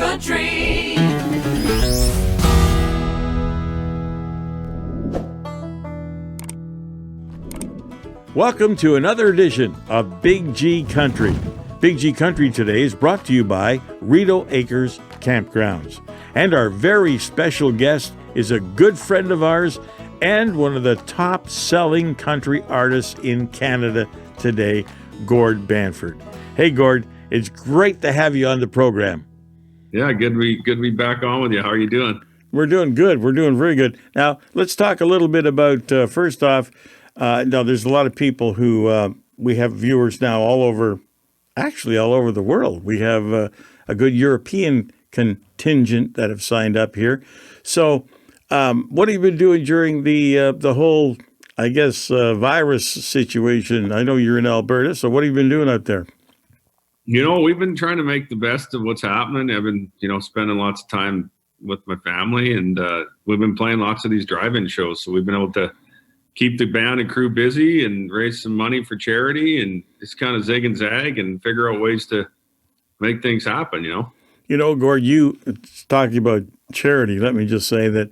Country. Welcome to another edition of Big G Country. Big G Country today is brought to you by Rideau Acres Campgrounds. And our very special guest is a good friend of ours and one of the top-selling country artists in Canada today, Gord Bamford. Hey, Gord, it's great to have you on the program. Yeah, good to be back on with you. How are you doing? We're doing good. We're doing very good. Now, let's talk a little bit about, first off, now there's a lot of people who, we have viewers now all over the world. We have a good European contingent that have signed up here. So what have you been doing during the whole, I guess, virus situation? I know you're in Alberta, so what have you been doing out there? You know, we've been trying to make the best of what's happening. I've been, spending lots of time with my family, and we've been playing lots of these drive-in shows. So we've been able to keep the band and crew busy and raise some money for charity and just kind of zig and zag and figure out ways to make things happen, Gord, you talking about charity. Let me just say that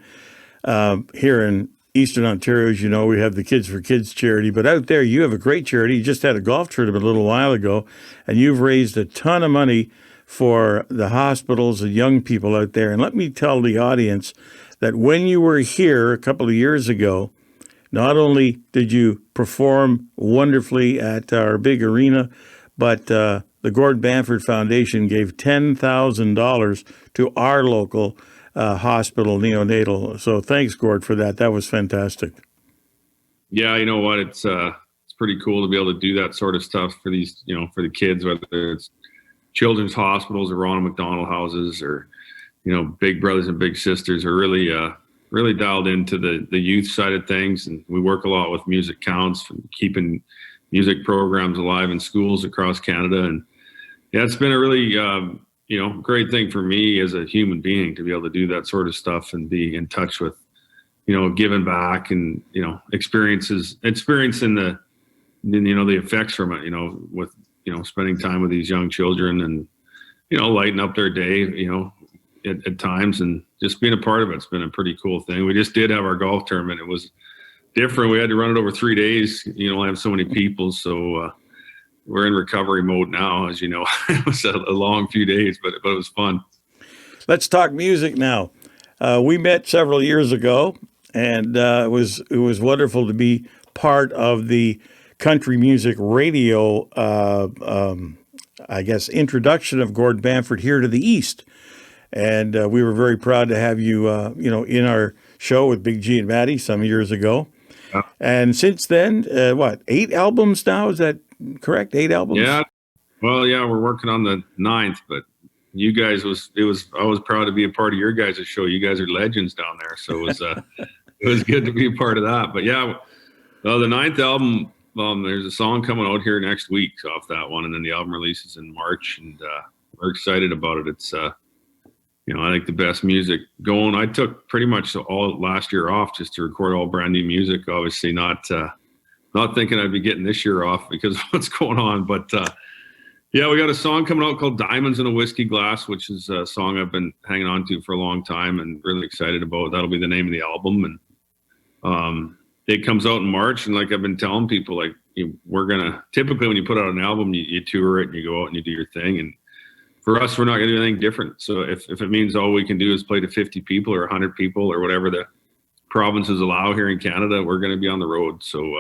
here in Eastern Ontario, as you know, we have the Kids for Kids charity, but out there you have a great charity. You just had a golf tournament a little while ago, and you've raised a ton of money for the hospitals and young people out there. And let me tell the audience that when you were here a couple of years ago, not only did you perform wonderfully at our big arena, but the Gord Bamford Foundation gave $10,000 to our local hospital neonatal. So thanks, Gord, for that. That was fantastic. Yeah, you know what? It's pretty cool to be able to do that sort of stuff for these, for the kids, whether it's children's hospitals or Ronald McDonald houses or, big brothers and big sisters are really dialed into the youth side of things. And we work a lot with Music Counts and keeping music programs alive in schools across Canada. And yeah, it's been a really, great thing for me as a human being to be able to do that sort of stuff and be in touch with, giving back and, experiencing the effects from it, with, spending time with these young children and, lighting up their day, at times, and just being a part of it's been a pretty cool thing. We just did have our golf tournament. It was different. We had to run it over 3 days. You only have so many people. So we're in recovery mode now, as you know. It was a long few days, but it was fun. Let's talk music now. We met several years ago, and it was wonderful to be part of the country music radio, introduction of Gord Bamford here to the East. And we were very proud to have you, in our show with Big G and Maddie some years ago. Yeah. And since then, 8 albums now? Is that correct? 8 albums? Yeah. Well, yeah, we're working on the 9th, but you guys I was proud to be a part of your guys' show. You guys are legends down there. So it was, it was good to be a part of that. But yeah, the 9th album, there's a song coming out here next week off that one. And then the album releases in March, and we're excited about it. It's, I think the best music going. I took pretty much all last year off just to record all brand new music. Obviously not thinking I'd be getting this year off because of what's going on. But yeah, we got a song coming out called Diamonds in a Whiskey Glass, which is a song I've been hanging on to for a long time and really excited about. That'll be the name of the album. And it comes out in March. And like I've been telling people, like, we're going to, typically when you put out an album, you tour it and you go out and you do your thing. And for us, we're not going to do anything different. So if it means all we can do is play to 50 people or 100 people or whatever the provinces allow here in Canada, we're going to be on the road. So,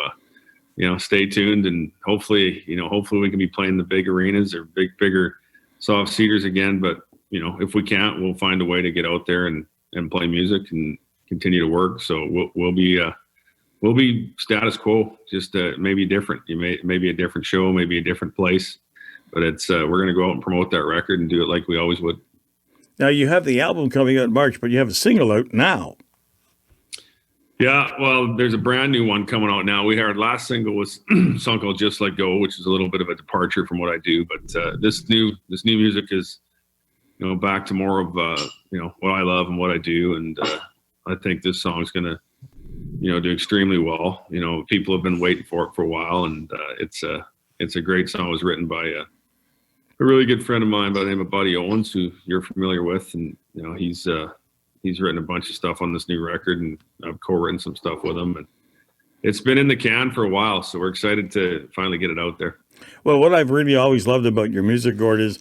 stay tuned, and hopefully we can be playing the big arenas or bigger soft seaters again. But, if we can't, we'll find a way to get out there and play music and continue to work. So we'll be status quo, just maybe different. Maybe a different show, maybe a different place. But it's we're going to go out and promote that record and do it like we always would. Now, you have the album coming out in March, but you have a single out now. Yeah, well, there's a brand new one coming out now. Our last single was a song called Just Let Go, which is a little bit of a departure from what I do. But this new music is, back to more of, what I love and what I do. And I think this song's going to, do extremely well. People have been waiting for it for a while, and it's a great song. It was written by a really good friend of mine by the name of Buddy Owens, who you're familiar with, and he's written a bunch of stuff on this new record, and I've co-written some stuff with him, and it's been in the can for a while, so we're excited to finally get it out there. Well, what I've really always loved about your music, Gord, is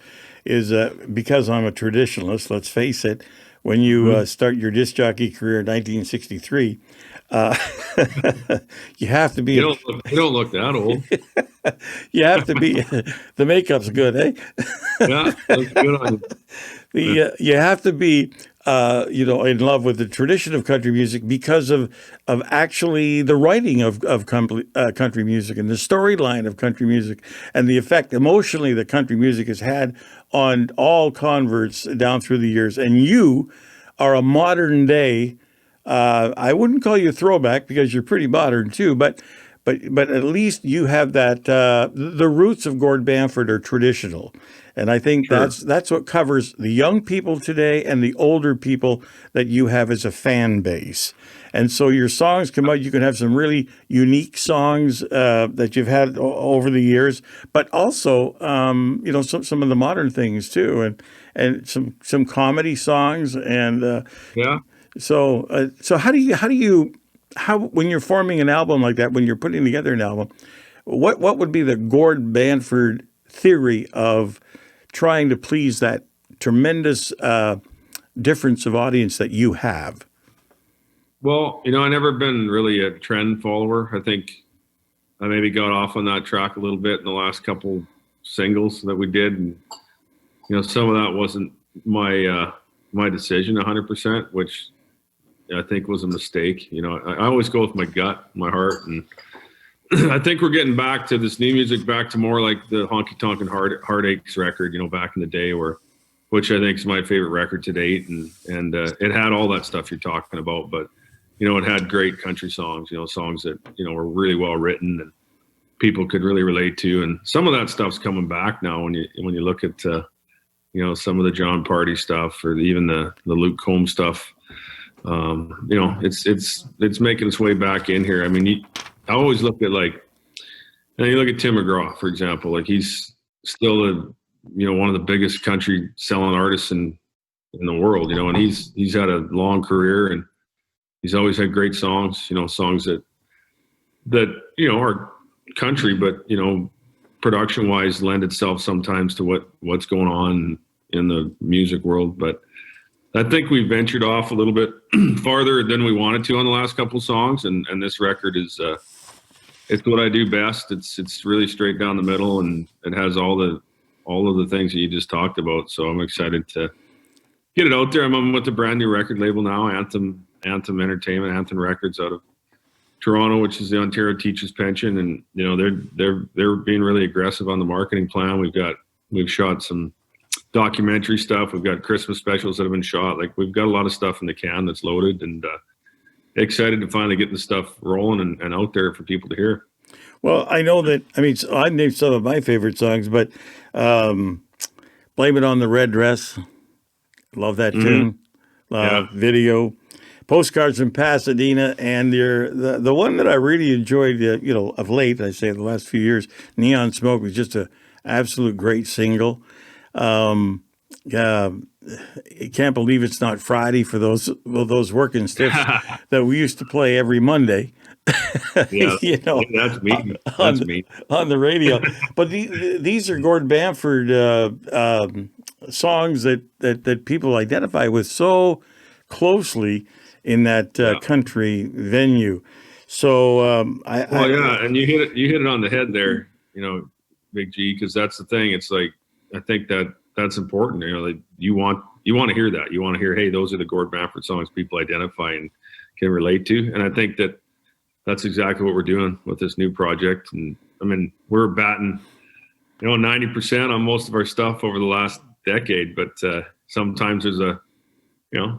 because I'm a traditionalist. Let's face it. When you start your disc jockey career in 1963, uh, you have to be. You don't look that old. You have to be. The makeup's good, eh? Yeah, looks good on you. You have to be in love with the tradition of country music because of actually the writing of country music and the storyline of country music and the effect emotionally that country music has had on all converts down through the years. And you are a modern day. I wouldn't call you a throwback because you're pretty modern too, but at least you have that. The roots of Gord Bamford are traditional, and I think Sure. that's what covers the young people today and the older people that you have as a fan base. And so your songs come out. You can have some really unique songs that you've had over the years, but also some of the modern things too, and some comedy songs and Yeah. so how do you when you're forming an album like that, when you're putting together an album, what would be the Gord Bamford theory of trying to please that tremendous difference of audience that you have? Well, I never been really a trend follower. I think I maybe got off on that track a little bit in the last couple singles that we did, and some of that wasn't my decision 100%, which I think was a mistake. I always go with my gut, my heart, and I think we're getting back to this new music, back to more like the Honky Tonk and Heartaches record, back in the day, which I think is my favorite record to date, and it had all that stuff you're talking about, but it had great country songs, songs that were really well written and people could really relate to, and some of that stuff's coming back now when you look at some of the John Party stuff or even the Luke Combs stuff. It's making its way back in here. I mean, I always look at you look at Tim McGraw, for example, he's still one of the biggest country selling artists in the world, and he's had a long career and he's always had great songs, songs that are country, but production wise lend itself sometimes to what's going on in the music world. But I think we ventured off a little bit farther than we wanted to on the last couple songs, and this record is it's what I do best. It's really straight down the middle, and it has all of the things that you just talked about. So I'm excited to get it out there. I'm with a brand new record label now, Anthem Entertainment, Anthem Records, out of Toronto, which is the Ontario Teachers Pension, and they're being really aggressive on the marketing plan. We've shot some documentary stuff. We've got Christmas specials that have been shot. We've got a lot of stuff in the can that's loaded, and excited to finally get the stuff rolling and out there for people to hear. Well, I know that. I mean, I named some of my favorite songs, but "Blame It on the Red Dress," love that tune. Video, "Postcards from Pasadena," and the one that I really enjoyed, of late, I say the last few years, "Neon Smoke" was just a absolute great single. I can't believe it's not Friday for those working stiffs that we used to play every Monday. Yeah, that's me. That's me on the radio. But these are Gord Bamford songs that people identify with so closely in that country venue. So and you hit it on the head there, Big G, because that's the thing. It's I think that's important. You want to hear that. You want to hear, hey, those are the Gord Bamford songs people identify and can relate to. And I think that's exactly what we're doing with this new project. And I mean, we're batting, 90% on most of our stuff over the last decade. But sometimes there's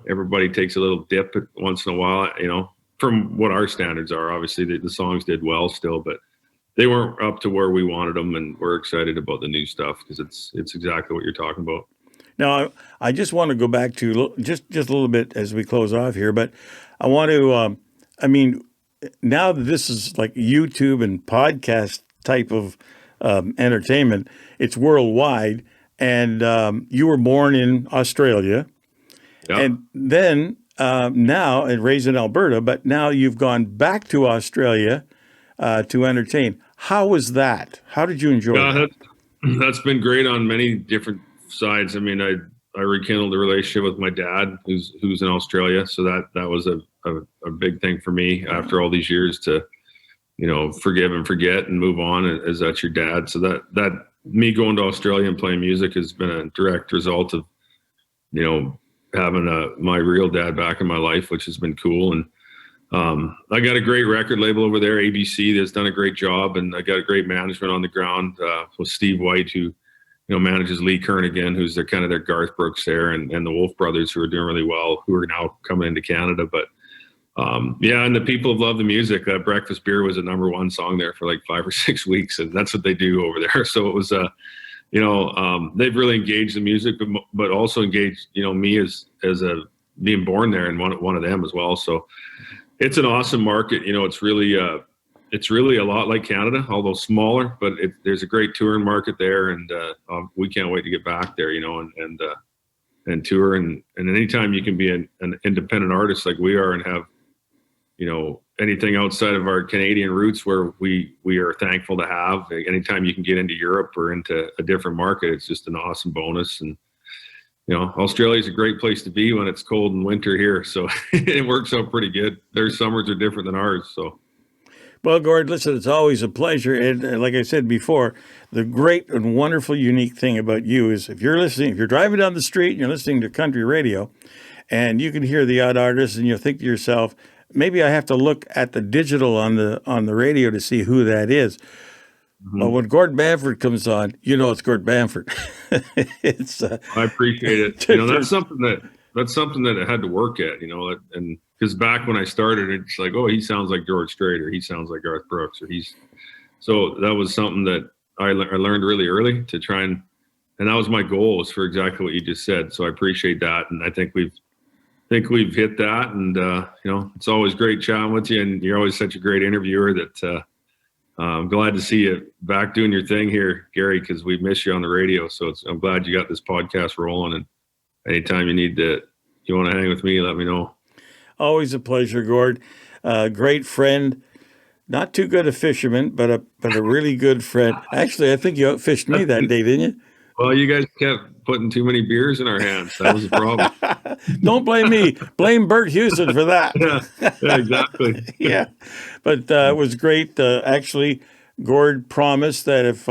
everybody takes a little dip once in a while. From what our standards are. Obviously, the songs did well still, but they weren't up to where we wanted them, and we're excited about the new stuff because it's exactly what you're talking about. Now, I just want to go back to just a little bit as we close off here, but I want to, now that this is like YouTube and podcast type of entertainment, it's worldwide, and you were born in Australia, Yeah. and then now and raised in Alberta, but now you've gone back to Australia to entertain. How was that? How did you enjoy Yeah, that? that's been great on many different sides. I mean, I rekindled a relationship with my dad, who's in Australia, so that was a big thing for me after all these years to, forgive and forget and move on, as that's your dad. So that me going to Australia and playing music has been a direct result of, having my real dad back in my life, which has been cool. And I got a great record label over there, ABC, that's done a great job, and I got a great management on the ground with Steve White, who manages Lee Kernaghan, who's kind of their Garth Brooks there, and the Wolf Brothers, who are doing really well, who are now coming into Canada. But and the people have loved the music. Breakfast Beer was a #1 song there for like 5 or 6 weeks, and that's what they do over there. So it was they've really engaged the music, but also engaged me as a being born there and one of them as well. So it's an awesome market. It's really a lot like Canada, although smaller, but there's a great touring market there, and we can't wait to get back there, and tour. And anytime you can be an independent artist like we are and have, anything outside of our Canadian roots, where we are thankful to have, anytime you can get into Europe or into a different market, it's just an awesome bonus. And Australia is a great place to be when it's cold and winter here. So it works out pretty good. Their summers are different than ours. So, Well, Gord, listen, it's always a pleasure. And like I said before, the great and wonderful, unique thing about you is if you're driving down the street and you're listening to country radio, and you can hear the odd artist, and you'll think to yourself, maybe I have to look at the digital on the radio to see who that is. Well, when Gord Bamford comes on, it's Gord Bamford. I appreciate it. That's something that I had to work at, and because back when I started, it's like, oh, he sounds like George Strait, or he sounds like Garth Brooks, so that was something that I learned really early to try, and that was my goal, was for exactly what you just said. So I appreciate that. And I think we've hit that. And, it's always great chatting with you, and you're always such a great interviewer that, I'm glad to see you back doing your thing here, Gary, because we miss you on the radio. So I'm glad you got this podcast rolling. And anytime you want to hang with me, let me know. Always a pleasure, Gord. Great friend. Not too good a fisherman, but a really good friend. Actually, I think you outfished me that day, didn't you? Well, you guys kept putting too many beers in our hands. That was the problem. Don't blame me. Blame Bert Houston for that. Yeah, exactly. Yeah. But it was great. Actually, Gord promised that if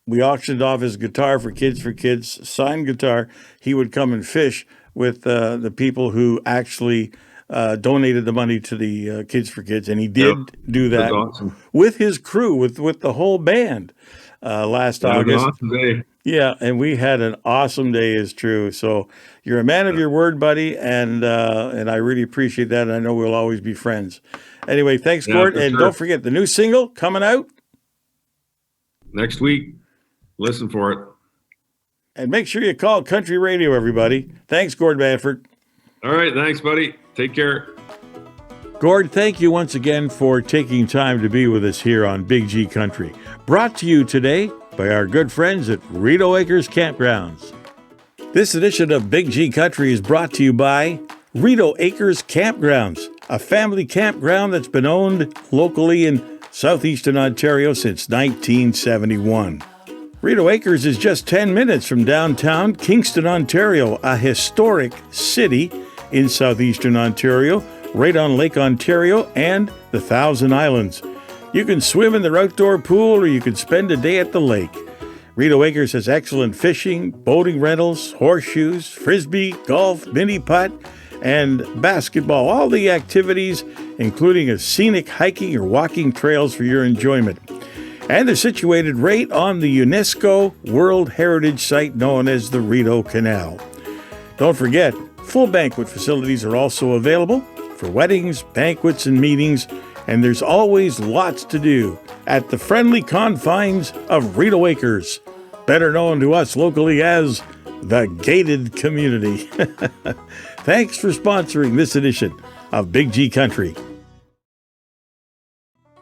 we auctioned off his guitar for Kids, signed guitar, he would come and fish with the people who actually donated the money to the Kids for Kids. And he did do that awesome. with his crew, with the whole band last August. Awesome day. Yeah, and we had an awesome day, is true. So you're a man of your word, buddy, and I really appreciate that. And I know we'll always be friends. Anyway, thanks, Gord. And sure. Don't forget, the new single coming out next week. Listen for it. And make sure you call Country Radio, everybody. Thanks, Gord Bamford. All right, thanks, buddy. Take care. Gord, thank you once again for taking time to be with us here on Big G Country. Brought to you today by our good friends at Rideau Acres Campgrounds. This edition of Big G Country is brought to you by Rideau Acres Campgrounds, a family campground that's been owned locally in southeastern Ontario since 1971. Rideau Acres is just 10 minutes from downtown Kingston, Ontario, a historic city in southeastern Ontario, right on Lake Ontario and the Thousand Islands. You can swim in their outdoor pool, or you can spend a day at the lake. Rideau Acres has excellent fishing, boating rentals, horseshoes, frisbee, golf, mini putt, and basketball. All the activities, including a scenic hiking or walking trails for your enjoyment. And they're situated right on the UNESCO World Heritage Site known as the Rideau Canal. Don't forget, full banquet facilities are also available for weddings, banquets, and meetings, and there's always lots to do at the friendly confines of Rideau Acres, better known to us locally as the Gated Community. Thanks for sponsoring this edition of Big G Country.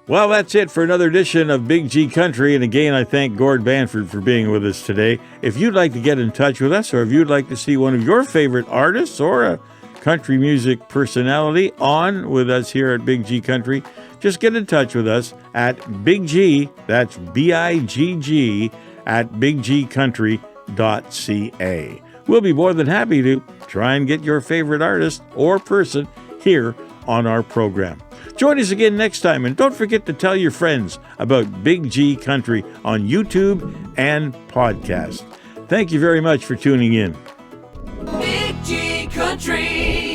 Well, that's it for another edition of Big G Country. And again, I thank Gord Bamford for being with us today. If you'd like to get in touch with us, or if you'd like to see one of your favorite artists or a country music personality on with us here at Big G Country, just get in touch with us at Big G, that's BIGG, at biggcountry.ca. We'll be more than happy to try and get your favorite artist or person here on our program. Join us again next time, and don't forget to tell your friends about Big G Country on YouTube and podcast. Thank you very much for tuning in. Big G Country.